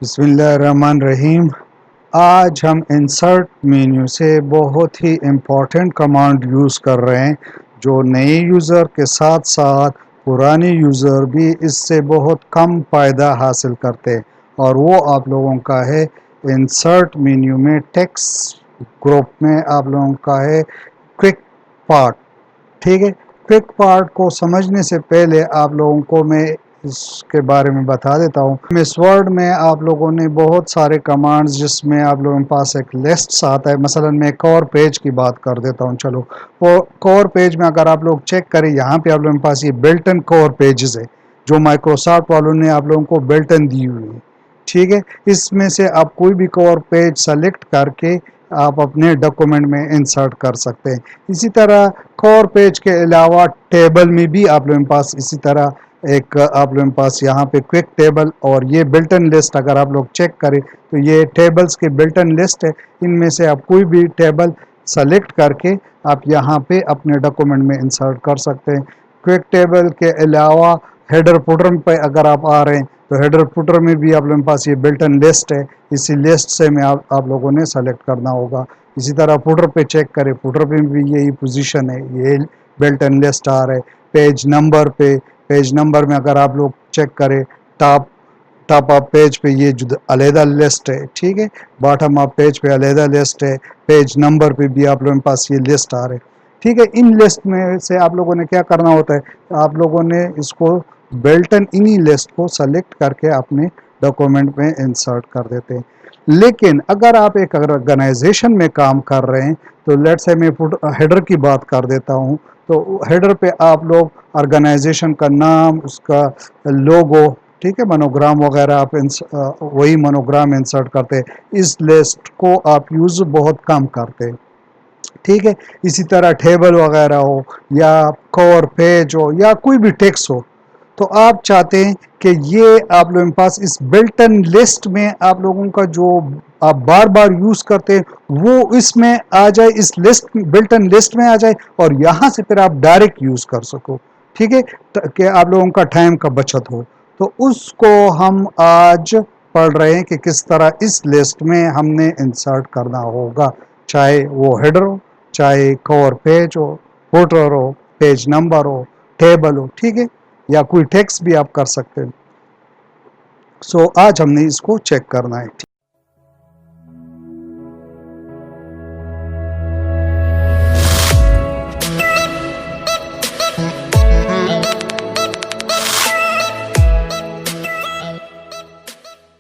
बिस्मिल्लाहिर्रहमानिर्रहीम। आज हम इंसर्ट मेन्यू से बहुत ही इम्पोर्टेंट कमांड यूज़ कर रहे हैं जो नए यूज़र के साथ साथ पुराने यूज़र भी इससे बहुत कम फ़ायदा हासिल करते हैं और वो आप लोगों का है इंसर्ट मेन्यू में टेक्स्ट ग्रुप में आप लोगों का है क्विक पार्ट। ठीक है, क्विक पार्ट को समझने से पहले आप लोगों को मैं इसके बारे में बता देता हूँ। इस वर्ड में आप लोगों ने बहुत सारे कमांड्स जिसमें आप लोगों के पास एक लिस्ट आता है। मसलन मैं कोर पेज की बात कर देता हूँ। चलो, वो कोर पेज में अगर आप लोग चेक करें, यहाँ पे आप लोगों के पास ये बिल्ट इन कोर पेजेस है जो माइक्रोसॉफ्ट वालों ने आप लोगों को बिल्ट इन दी हुई है। ठीक है, इसमें से आप कोई भी कोर पेज सेलेक्ट करके आप अपने डॉक्यूमेंट में इंसर्ट कर सकते हैं। इसी तरह कोर पेज के अलावा टेबल में भी आप लोगों के पास इसी तरह एक आप लोगों के पास यहाँ पे क्विक टेबल और ये बिल्टन लिस्ट अगर आप लोग चेक करें तो ये टेबल्स की बिल्टन लिस्ट है। इनमें से आप कोई भी टेबल सेलेक्ट करके आप यहाँ पे अपने डॉक्यूमेंट में इंसर्ट कर सकते हैं। क्विक टेबल के अलावा हेडर फुटर पे अगर आप आ रहे हैं तो हेडर फुटर में भी आप लोगों के पास ये बिल्टन लिस्ट है। इसी लिस्ट से में आप लोगों ने सेलेक्ट करना होगा। इसी तरह फुटर पे चेक करें, फुटर पे भी यही पोजीशन है, ये बिल्टन लिस्ट आ रहा है। पेज नंबर में अगर आप लोग चेक करें, टॉप टॉप ऑफ पेज पे ये जो अलहदा लिस्ट है। ठीक है, बॉटम ऑफ पेज पे अलहदा लिस्ट है, पेज नंबर पे भी आप लोगों के पास ये लिस्ट आ रहे हैं। ठीक है, इन लिस्ट में से आप लोगों ने क्या करना होता है, आप लोगों ने इसको बिल्टन इन्हीं लिस्ट को सेलेक्ट करके अपने डॉक्यूमेंट में इंसर्ट कर देते हैं। लेकिन अगर आप एक ऑर्गेनाइजेशन में काम कर रहे हैं तो लेट्स से मैं हेडर की बात कर देता हूँ। तो हेडर पे आप लोग ऑर्गेनाइजेशन का नाम, उसका लोगो, ठीक है, मोनोग्राम वगैरह आप वही मोनोग्राम इंसर्ट करते हैं। इस लिस्ट को आप यूज़ बहुत कम करते हैं। ठीक है, इसी तरह टेबल वगैरह हो या कवर पेज हो या कोई भी टेक्स्ट हो, तो आप चाहते हैं कि ये आप लोगों के पास इस बिल्टन लिस्ट में आप लोगों का जो आप बार बार यूज़ करते हैं वो इसमें आ जाए, इस लिस्ट बिल्टन लिस्ट में आ जाए और यहाँ से फिर आप डायरेक्ट यूज़ कर सको। ठीक है, कि आप लोगों का टाइम का बचत हो। तो उसको हम आज पढ़ रहे हैं कि किस तरह इस लिस्ट में हमने इंसर्ट करना होगा, चाहे वो हेडर हो, चाहे कवर पेज हो, फुटर हो, पेज नंबर हो, टेबल हो। ठीक है, या कोई टेक्स्ट भी आप कर सकते हैं। सो आज हमने इसको चेक करना है।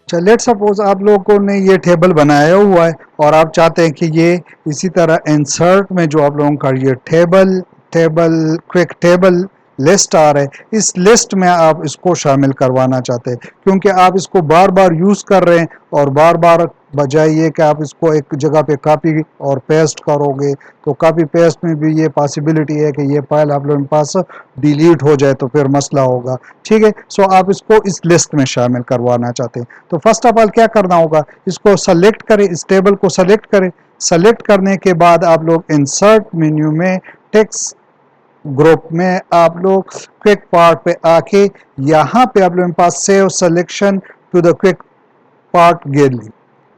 लेट सपोज आप लोगों ने ये टेबल बनाया हुआ है और आप चाहते हैं कि ये इसी तरह इंसर्ट में जो आप लोगों का ये table table quick table list आ रहा है, इस लिस्ट में आप इसको शामिल करवाना चाहते हैं क्योंकि आप इसको बार बार यूज़ कर रहे हैं और बार बार बजाय ये कि आप इसको एक जगह पे कॉपी और पेस्ट करोगे तो कॉपी पेस्ट में भी ये पॉसिबिलिटी है कि ये फाइल आप लोगों के पास डिलीट हो जाए तो फिर मसला होगा। ठीक है, सो आप इसको इस लिस्ट में शामिल करवाना चाहते हैं तो फर्स्ट ऑफ ऑल क्या करना होगा, इसको सेलेक्ट करें, इस टेबल को सेलेक्ट करें। सेलेक्ट करने के बाद आप लोग इंसर्ट मेन्यू में टेक्स्ट ग्रुप में आप लोग क्विक पार्ट पे आके यहाँ पे आप लोगों के पास save selection to the quick part gallery.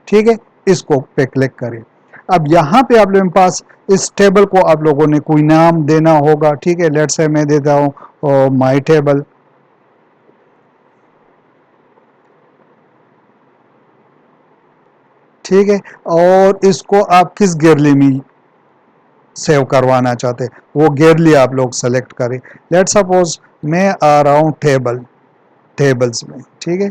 ठीक है, इसको पे क्लिक करें। अब यहाँ पे आप लोगों के पास इस टेबल को आप लोगों ने कोई नाम देना होगा। ठीक है, लेट्स से मैं देता हूँ माई टेबल। ठीक है, और इसको आप किस गैलरी में सेव करवाना चाहते हैं वो गैलरी आप लोग सेलेक्ट करें। लेट सपोज मैं आ रहा हूँ टेबल्स में। ठीक है,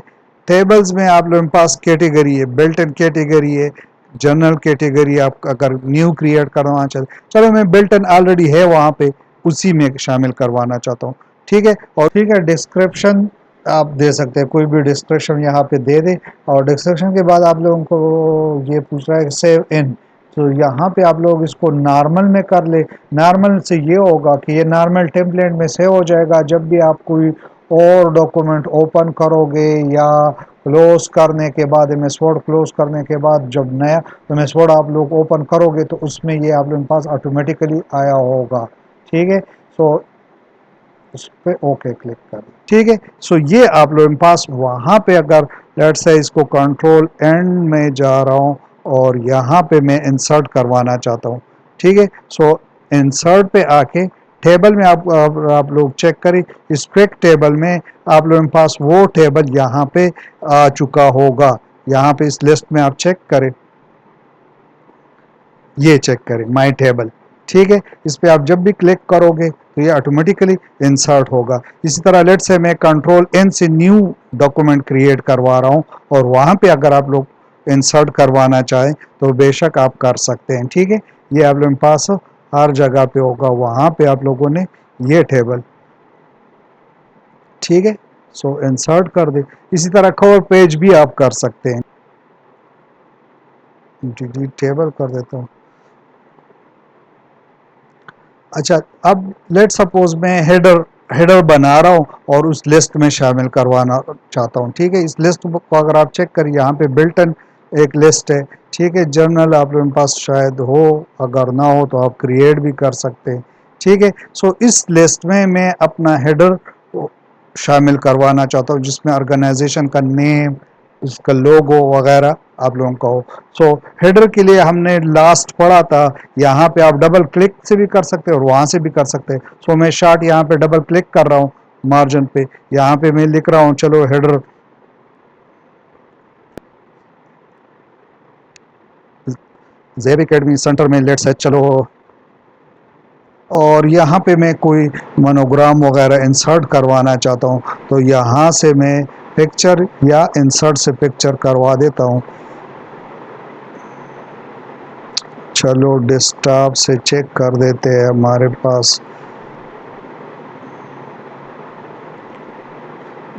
टेबल्स में आप लोगों के पास कैटेगरी है, बिल्ट इन कैटेगरी है, जनरल कैटेगरी आप अगर न्यू क्रिएट करवाना चाहते, चलो मैं बिल्ट इन ऑलरेडी है वहाँ पे, उसी में शामिल करवाना चाहता हूँ। ठीक है, और ठीक है, डिस्क्रिप्शन आप दे सकते हैं, कोई भी डिस्क्रिप्शन यहाँ पे दे दे और डिस्क्रिप्शन के बाद आप लोगों को ये पूछ रहा है सेव इन, तो यहाँ पे आप लोग इसको नॉर्मल में कर ले। नॉर्मल से ये होगा कि ये नॉर्मल टेम्पलेट में सेव हो जाएगा। जब भी आप कोई और डॉक्यूमेंट ओपन करोगे या क्लोज करने के बाद, एमएस वर्ड क्लोज करने के बाद जब नया एमएस वर्ड आप लोग ओपन करोगे तो उसमें ये आप लोगों के पास ऑटोमेटिकली आया होगा। ठीक है, सो उस पर ओके क्लिक करें। ठीक है, सो ये आप लोगों के पास वहाँ पे अगर लेट्स से इसको कंट्रोल एंड में जा रहा हूँ और यहाँ पे मैं इंसर्ट करवाना चाहता हूँ। ठीक है, सो इंसर्ट पे आके टेबल में आप लोग चेक करें, इस क्विक टेबल में आप लोगों के पास वो टेबल यहाँ पे आ चुका होगा। यहाँ पे इस लिस्ट में आप चेक करें, ये चेक करें माय टेबल। ठीक है, इस पे आप जब भी क्लिक करोगे तो ये ऑटोमेटिकली इंसर्ट होगा। इसी तरह लेट से मैं कंट्रोल एन से न्यू डॉक्यूमेंट क्रिएट करवा रहा हूँ और वहाँ पे अगर आप लोग इंसर्ट करवाना चाहें तो बेशक आप कर सकते हैं। ठीक है, ये आप लोगों के पास हर जगह पे होगा, वहाँ पे आप लोगों ने ये टेबल, ठीक है, सो इंसर्ट कर दे। इसी तरह कवर पेज भी आप कर सकते हैं। डिलीट टेबल कर देता हूँ। अच्छा, अब लेट सपोज मैं हेडर हेडर बना रहा हूँ और उस लिस्ट में शामिल करवाना चाहता हूँ। ठीक है, इस लिस्ट को अगर आप चेक करिए, यहाँ पे बिल्टन एक लिस्ट है। ठीक है, जर्नल आप लोगों के पास शायद हो, अगर ना हो तो आप क्रिएट भी कर सकते हैं। ठीक है, सो इस लिस्ट में मैं अपना हेडर शामिल करवाना चाहता हूँ जिसमें ऑर्गेनाइजेशन का नेम, उसका लोगो वगैरह आप लोगों का हो। सो हेडर के लिए हमने लास्ट पढ़ा था, यहाँ पे आप डबल क्लिक से भी कर सकते हैं और वहाँ से भी कर सकते हैं। सो मैं शार्ट यहाँ पे डबल क्लिक कर रहा हूँ मार्जिन पे, यहाँ पे मैं लिख रहा हूँ चलो हेडर ज़ैब एकेडमी सेंटर में, लेट्स से चलो, और यहाँ पे मैं कोई मोनोग्राम वगैरह इंसर्ट करवाना चाहता हूँ तो यहाँ से मैं पिक्चर या इंसर्ट से पिक्चर करवा देता हूँ। चलो डेस्कटॉप से चेक कर देते हैं हमारे पास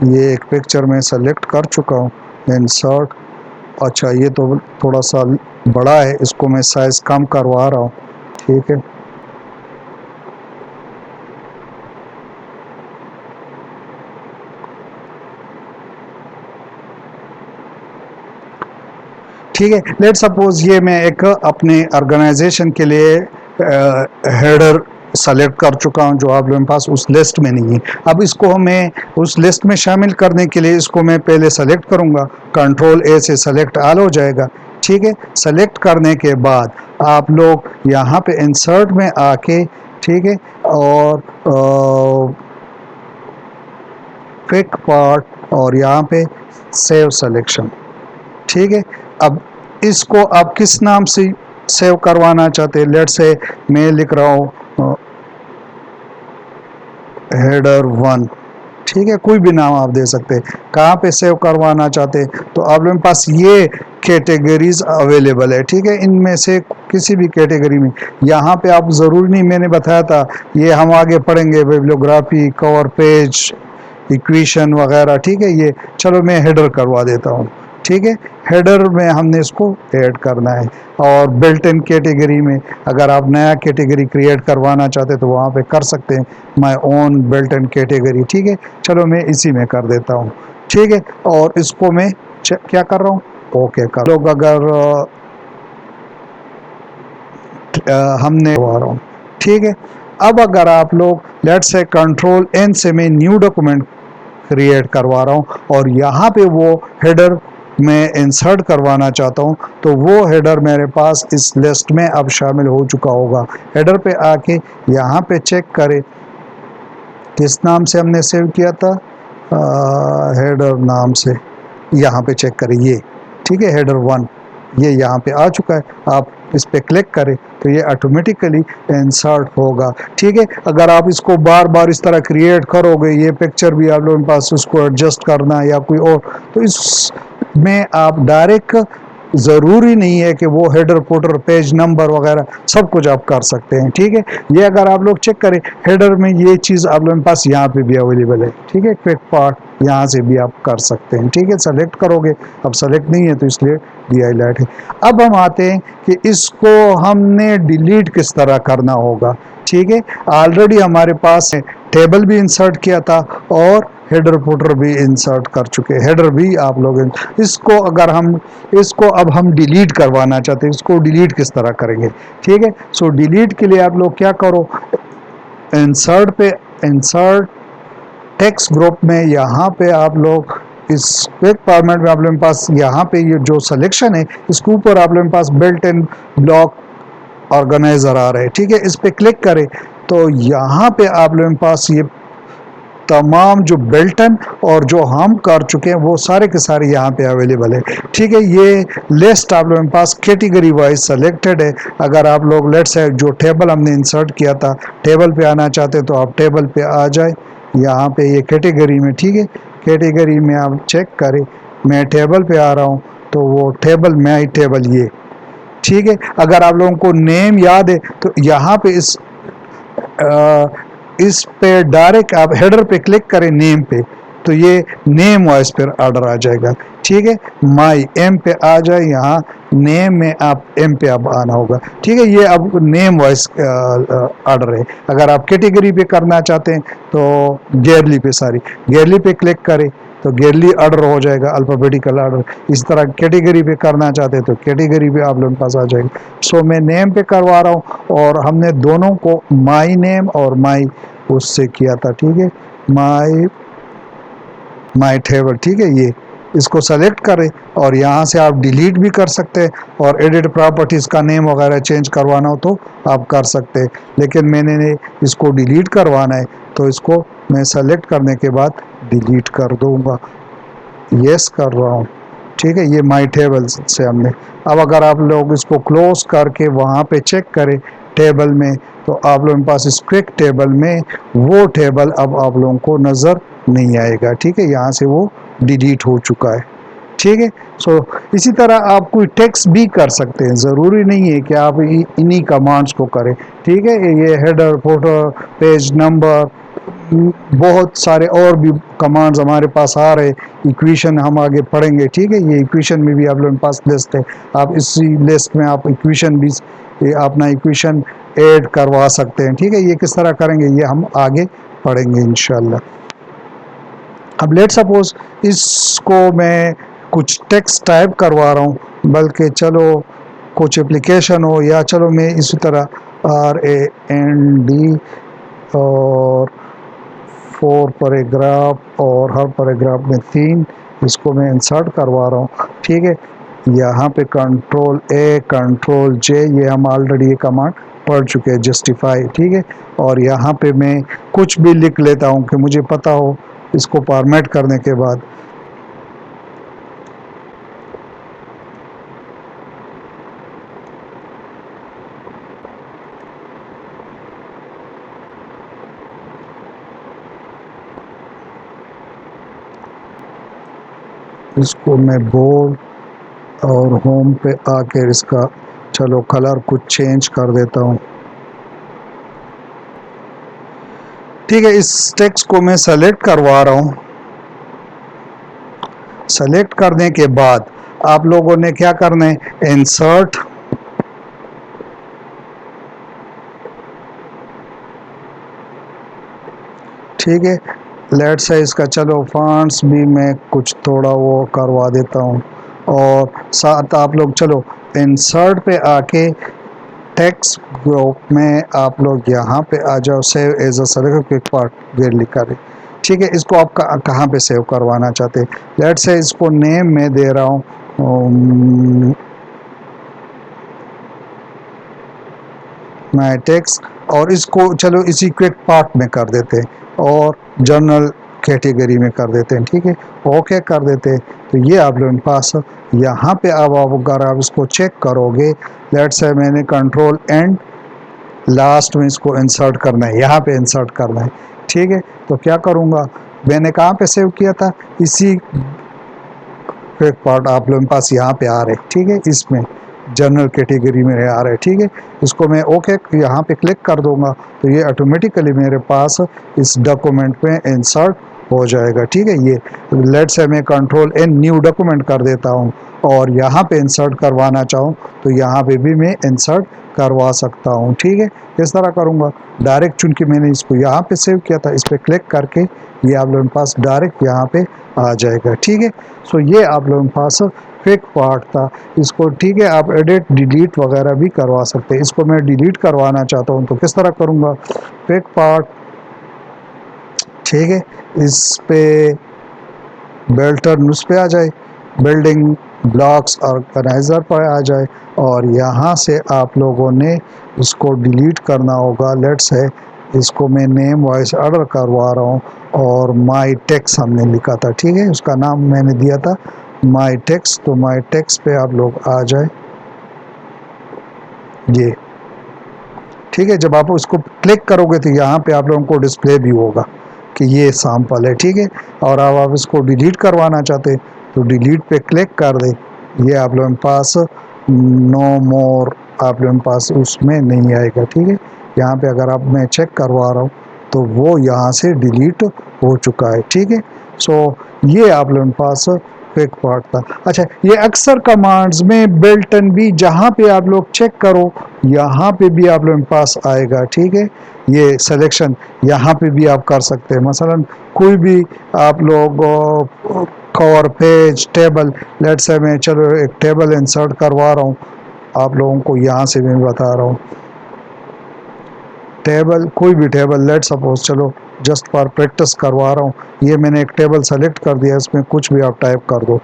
ये एक पिक्चर में सेलेक्ट कर चुका हूँ, इंसर्ट। अच्छा, ये तो थोड़ा सा बड़ा है, इसको मैं साइज कम करवा रहा हूँ। ठीक है, ठीक है, लेट सपोज ये मैं एक अपने ऑर्गेनाइजेशन के लिए हेडर सेलेक्ट कर चुका हूं जो आप लोगों के पास उस लिस्ट में नहीं है। अब इसको हमें उस लिस्ट में शामिल करने के लिए इसको मैं पहले सेलेक्ट करूंगा, कंट्रोल ए से सेलेक्ट ऑल हो जाएगा। ठीक है, सेलेक्ट करने के बाद आप लोग यहाँ पे इंसर्ट में आके, ठीक है, और पिक पार्ट और यहाँ पे सेव सिलेक्शन। ठीक है, अब इसको आप किस नाम से सेव करवाना चाहते हैं? लेट से मैं लिख रहा हूँ हेडर वन। ठीक है, कोई भी नाम आप दे सकते हैं। कहाँ पे सेव करवाना चाहते हैं तो आप लोगों के पास ये कैटेगरीज अवेलेबल है। ठीक है, इनमें से किसी भी कैटेगरी में, यहाँ पे आप ज़रूरी नहीं, मैंने बताया था ये हम आगे पढ़ेंगे, बिब्लियोग्राफी, कवर पेज, इक्वेशन वगैरह। ठीक है, ये चलो मैं हेडर करवा देता हूँ। ठीक है, हेडर में हमने इसको ऐड करना है और बिल्ट इन कैटेगरी में अगर आप नया कैटेगरी क्रिएट करवाना चाहते हैं तो वहाँ पे कर सकते हैं, my own built in category. ठीक है, चलो मैं इसी में कर देता हूँ। ठीक है, और इसको मैं क्या कर रहा हूँ, ओके कर लोग अगर हमने आ रहा हूँ। ठीक है, अब अगर आप लोग लेट से कंट्रोल एन से मैं न्यू डॉक्यूमेंट क्रिएट करवा रहा हूँ और यहाँ पे वो हेडर मैं इंसर्ट करवाना चाहता हूँ तो वो हेडर मेरे पास इस लिस्ट में अब शामिल हो चुका होगा। हेडर पे आके यहाँ पे चेक करें किस नाम से हमने सेव किया था, हेडर नाम से, यहाँ पे चेक करें ये। ठीक है, हेडर वन ये यहाँ पे आ चुका है। आप इस पे क्लिक करें तो ये ऑटोमेटिकली इंसर्ट होगा। ठीक है, अगर आप इसको बार बार इस तरह क्रिएट करोगे, ये पिक्चर भी आप लोगों के पास उसको एडजस्ट करना या कोई और, तो इसमें आप डायरेक्ट, ज़रूरी नहीं है कि वो हेडर फुटर पेज नंबर वगैरह सब कुछ आप कर सकते हैं। ठीक है, ये अगर आप लोग चेक करें हेडर में ये चीज़ आप लोगों के पास यहाँ पे भी अवेलेबल है। ठीक है, क्विक पार्ट यहाँ से भी आप कर सकते हैं। ठीक है, सेलेक्ट करोगे, अब सेलेक्ट नहीं है तो इसलिए डी हाईलाइट है। अब हम आते हैं कि इसको हमने डिलीट किस तरह करना होगा। ठीक है, ऑलरेडी हमारे पास टेबल भी इंसर्ट किया था और हेडर फुटर भी इंसर्ट कर चुके, हेडर भी आप लोग इसको अगर हम इसको अब हम डिलीट करवाना चाहते हैं, इसको डिलीट किस तरह करेंगे? ठीक है, सो डिलीट के लिए आप लोग क्या करो, इंसर्ट पे, इंसर्ट टेक्स्ट ग्रुप में यहाँ पे आप लोग इस क्विक फॉर्मेट में आप लोगों के पास यहाँ पे ये जो सिलेक्शन है, इसके ऊपर आप लोगों के पास बिल्ट इन ब्लॉक ऑर्गेनाइजर आ रहा है, ठीक है। इस पे क्लिक करें तो यहाँ पे आप लोगों के पास ये तमाम जो बिल्टन और जो हम कर चुके हैं वो सारे के सारे यहाँ पे अवेलेबल है, ठीक है। ये लिस्ट आप लोगों के पास कैटेगरी वाइज सेलेक्टेड है। अगर आप लोग लेट्स से जो टेबल हमने इंसर्ट किया था, टेबल पे आना चाहते तो आप टेबल पे आ जाए, यहाँ पे ये कैटेगरी में, ठीक है। कैटेगरी में आप चेक करें, मैं टेबल पे आ रहा हूँ तो वो टेबल माई टेबल ये, ठीक है। अगर आप लोगों को नेम याद है तो यहाँ पे इस पे डायरेक्ट आप हेडर पे क्लिक करें नेम पे, तो ये नेम वाइज पर ऑर्डर आ जाएगा, ठीक है। माई एम पे आ जाए, यहाँ नेम में आप एम पे अब आना होगा, ठीक है। ये अब नेम वाइज ऑर्डर है। अगर आप कैटेगरी पे करना चाहते हैं तो गैरली पे, गैरली पे क्लिक करें तो गैरली ऑर्डर हो जाएगा, अल्फ़ाबेटिकल ऑर्डर। इस तरह कैटेगरी पे करना चाहते हैं तो कैटेगरी पे आप लोगों के पास आ जाएगा। सो मैं नेम पे करवा रहा हूँ और हमने दोनों को माई नेम और माई उससे किया था, ठीक है। माई टेबल, ठीक है। ये इसको सेलेक्ट करें और यहाँ से आप डिलीट भी कर सकते हैं और एडिट प्रॉपर्टीज़ का नेम वगैरह चेंज करवाना हो तो आप कर सकते हैं, लेकिन मैंने इसको डिलीट करवाना है तो इसको मैं सेलेक्ट करने के बाद डिलीट कर दूँगा, यस कर रहा हूँ, ठीक है। ये माई टेबल से हमने, अब अगर आप लोग इसको क्लोज करके वहाँ पे चेक करें टेबल में तो आप लोगों के पास इस क्विक टेबल में वो टेबल अब आप लोगों को नज़र नहीं आएगा, ठीक है। यहाँ से वो डिलीट हो चुका है, ठीक है। सो इसी तरह आप कोई टेक्स्ट भी कर सकते हैं, ज़रूरी नहीं है कि आप इन्हीं कमांड्स को करें, ठीक है। ये हेडर, फोटो, पेज नंबर, बहुत सारे और भी कमांड्स हमारे पास आ रहे, इक्वेशन हम आगे पढ़ेंगे, ठीक है। ये इक्वेशन में भी आप लोगों के पास लिस्ट है, आप इसी लिस्ट में आप इक्वेशन भी अपना इक्वेशन ऐड करवा सकते हैं, ठीक है। ये किस तरह करेंगे ये हम आगे पढ़ेंगे इंशाल्लाह। अब लेट सपोज इसको मैं कुछ टेक्स्ट टाइप करवा रहा हूँ, बल्कि चलो कुछ एप्लीकेशन हो, या चलो मैं इसी तरह RAND और 4 पैराग्राफ और हर पैराग्राफ में 3, इसको मैं इंसर्ट करवा रहा हूँ, ठीक है। यहाँ पे कंट्रोल A कंट्रोल J, ये हम ऑलरेडी ये कमांड पढ़ चुके हैं, जस्टिफाई, ठीक है। और यहाँ पे मैं कुछ भी लिख लेता हूँ कि मुझे पता हो इसको फॉर्मेट करने के बाद। इसको मैं बोल्ड और होम पे आकर इसका चलो कलर कुछ चेंज कर देता हूँ, ठीक है। इस टेक्स्ट को मैं सेलेक्ट करवा रहा हूँ। सेलेक्ट करने के बाद आप लोगों ने क्या करना है, इंसर्ट, ठीक है। लेट से इसका चलो फॉन्ट्स भी मैं कुछ थोड़ा वो करवा देता हूँ, और साथ आप लोग चलो इंसर्ट पे आके टेक्स्ट ग्रुप में आप लोग यहाँ पे आ जाओ, save as a select quick part where लिखा है, ठीक है। इसको आप कहाँ पे सेव करवाना चाहते हैं, लेट से इसको नेम में दे रहा हूँ माई टेक्स्ट, और इसको चलो इसी क्विक पार्ट में कर देते हैं और जर्नल कैटेगरी में कर देते हैं, ठीक है। ओके कर देते हैं तो ये आप लोगों के पास यहाँ पे अब अगर आप इसको चेक करोगे, लेट से मैंने कंट्रोल एंड लास्ट में इसको इंसर्ट करना है, यहाँ पे इंसर्ट करना है, ठीक है। तो क्या करूँगा, मैंने कहाँ पे सेव किया था, इसी क्विक पार्ट आप लोगों के पास यहाँ पे आ रहे, ठीक है। इसमें जनरल कैटेगरी में आ रहा है, ठीक है। इसको मैं ओके यहाँ पे क्लिक कर दूंगा तो ये ऑटोमेटिकली मेरे पास इस डॉक्यूमेंट में इंसर्ट हो जाएगा, ठीक है। ये लेट से मैं कंट्रोल एन न्यू डॉक्यूमेंट कर देता हूँ और यहाँ पे इंसर्ट करवाना चाहूँ तो यहाँ पे भी मैं इंसर्ट करवा सकता हूँ, ठीक है। इस तरह करूँगा डायरेक्ट, चूंकि मैंने इसको यहाँ पे सेव किया था, इस पर क्लिक करके ये आप लोगों के पास डायरेक्ट यहाँ पे आ जाएगा, ठीक है। सो ये आप लोगों के पास क्विक पार्ट था, इसको, ठीक है, आप एडिट डिलीट वगैरह भी करवा सकते हैं। इसको मैं डिलीट करवाना चाहता हूँ तो किस तरह करूँगा, क्विक पार्ट, ठीक है, इस पे बेल्टन उस पे आ जाए, बिल्डिंग ब्लॉक्स ऑर्गेनाइज़र पर आ जाए, और यहाँ से आप लोगों ने इसको डिलीट करना होगा। लेट्स है इसको मैं नेम वाइज ऑर्डर करवा रहा हूँ, और माई टेक्स हमने लिखा था, ठीक है, उसका नाम मैंने दिया था माई टेक्स। तो माई टेक्स पे आप लोग आ जाए, ये ठीक है। जब आप उसको क्लिक करोगे तो यहाँ पे आप लोगों को डिस्प्ले भी होगा कि ये सैंपल है, ठीक है। और अब आप इसको डिलीट करवाना चाहते तो डिलीट पे क्लिक कर दे, ये आप लोगों के पास नो मोर, आप लोगों के पास उसमें नहीं आएगा, ठीक है। यहाँ पे अगर आप मैं चेक करवा रहा हूँ तो वो यहाँ से डिलीट हो चुका है, ठीक है। सो ये आप लोगों के पास क्विक पार्ट था। अच्छा, ये अक्सर कमांड्स में बिल्टन भी जहाँ पे आप लोग चेक करो यहाँ पे भी आप लोगों के पास आएगा, ठीक है। ये सिलेक्शन यहाँ पे भी आप कर सकते हैं, मसलन कोई भी आप लोग cover page table, let's say मैं चलो एक टेबल इंसर्ट करवा रहा हूँ आप लोगों को, यहाँ से मैं बता रहा हूँ टेबल, कोई भी टेबल, लेट सपोज, चलो जस्ट फॉर प्रैक्टिस करवा रहा हूँ। ये मैंने एक टेबल सेलेक्ट कर दिया, इसमें कुछ भी आप टाइप कर दो,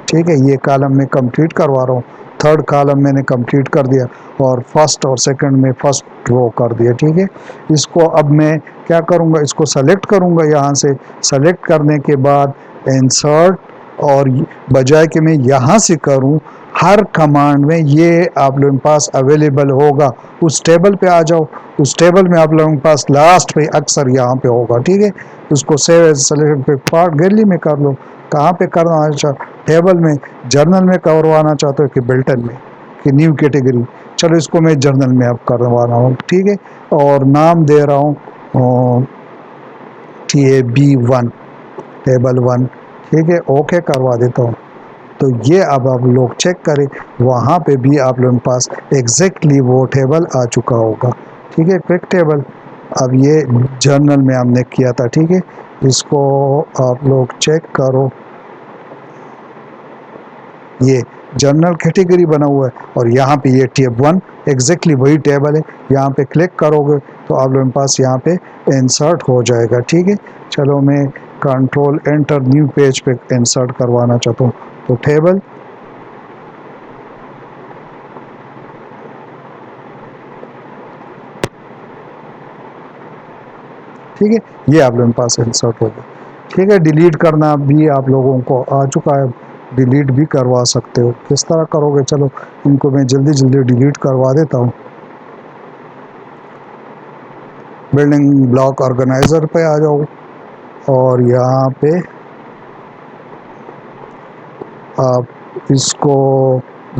ठीक है। ये कॉलम में कंप्लीट करवा रहा हूँ, थर्ड कॉलम मैंने कंप्लीट कर दिया, और फर्स्ट और सेकंड में फर्स्ट रो कर दिया, ठीक है। इसको अब मैं क्या करूँगा, इसको सेलेक्ट करूँगा, यहाँ से सेलेक्ट करने के बाद इंसर्ट, और बजाय कि मैं यहाँ से करूँ, हर कमांड में ये आप लोगों के पास अवेलेबल होगा। उस टेबल पे आ जाओ, उस टेबल में आप लोगों के पास लास्ट पे अक्सर यहाँ पे होगा, ठीक है। उसको सेव एज सेलेक्ट पे पार्ट गैलरी में कर लो, कहाँ पे करना है, टेबल में, जर्नल में करवाना चाहते हो कि बिल्टन में, कि न्यू कैटेगरी, चलो इसको मैं जर्नल में अब करवा रहा हूँ, ठीक है। और नाम दे रहा हूँ TAB1, टेबल 1, ठीक है, ओके करवा देता हूँ। तो ये अब आप लोग चेक करें, वहाँ पे भी आप लोगों के पास एग्जैक्टली वो टेबल आ चुका होगा, ठीक है, क्विक टेबल। अब ये जर्नल में हमने किया था, ठीक है, इसको आप लोग चेक करो, ये जनरल कैटेगरी बना हुआ है, और यहाँ पे ये टेब 1 एग्जैक्टली वही टेबल है। यहाँ पे क्लिक करोगे तो आप लोगों के पास यहाँ पे इंसर्ट हो जाएगा, ठीक है। चलो मैं कंट्रोल एंटर न्यू पेज पे इंसर्ट करवाना चाहता हूँ, तो टेबल, ठीक है, ये आप लोगों के पास इंसर्ट होगा, ठीक है। डिलीट करना भी आप लोगों को आ चुका है, डिलीट भी करवा सकते हो। किस तरह करोगे, चलो इनको मैं जल्दी जल्दी डिलीट करवा देता हूँ। बिल्डिंग ब्लॉक ऑर्गेनाइज़र पे आ जाओ, और यहाँ पे आप इसको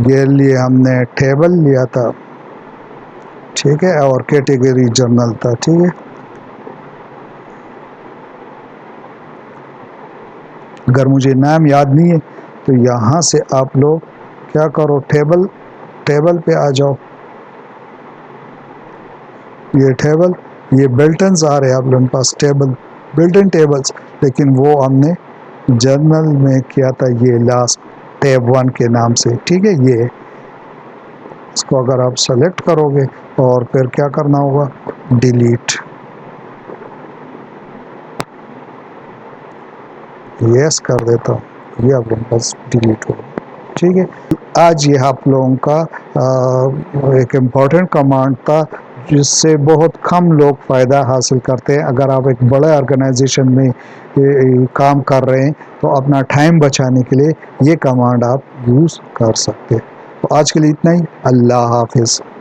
ये लिए हमने टेबल लिया था, ठीक है, और कैटेगरी जर्नल था, ठीक है। अगर मुझे नाम याद नहीं है तो यहाँ से आप लोग क्या करो, टेबल, टेबल पे आ जाओ, ये टेबल, ये बिल्टन्स आ रहे हैं आप लोगों के पास, टेबल, बिल्टन टेबल्स, लेकिन वो हमने जर्नल में किया था, ये लास्ट टेब 1 के नाम से, ठीक है। ये इसको अगर आप सेलेक्ट करोगे और फिर क्या करना होगा, डिलीट, यस कर देता हूँ, ये आप लोगों के पास डिलीट होगा, ठीक है। आज ये आप लोगों का एक इम्पॉर्टेंट कमांड था, जिससे बहुत कम लोग फ़ायदा हासिल करते हैं। अगर आप एक बड़े ऑर्गेनाइजेशन में काम कर रहे हैं तो अपना टाइम बचाने के लिए ये कमांड आप यूज़ कर सकते हैं। तो आज के लिए इतना ही, अल्लाह हाफिज़।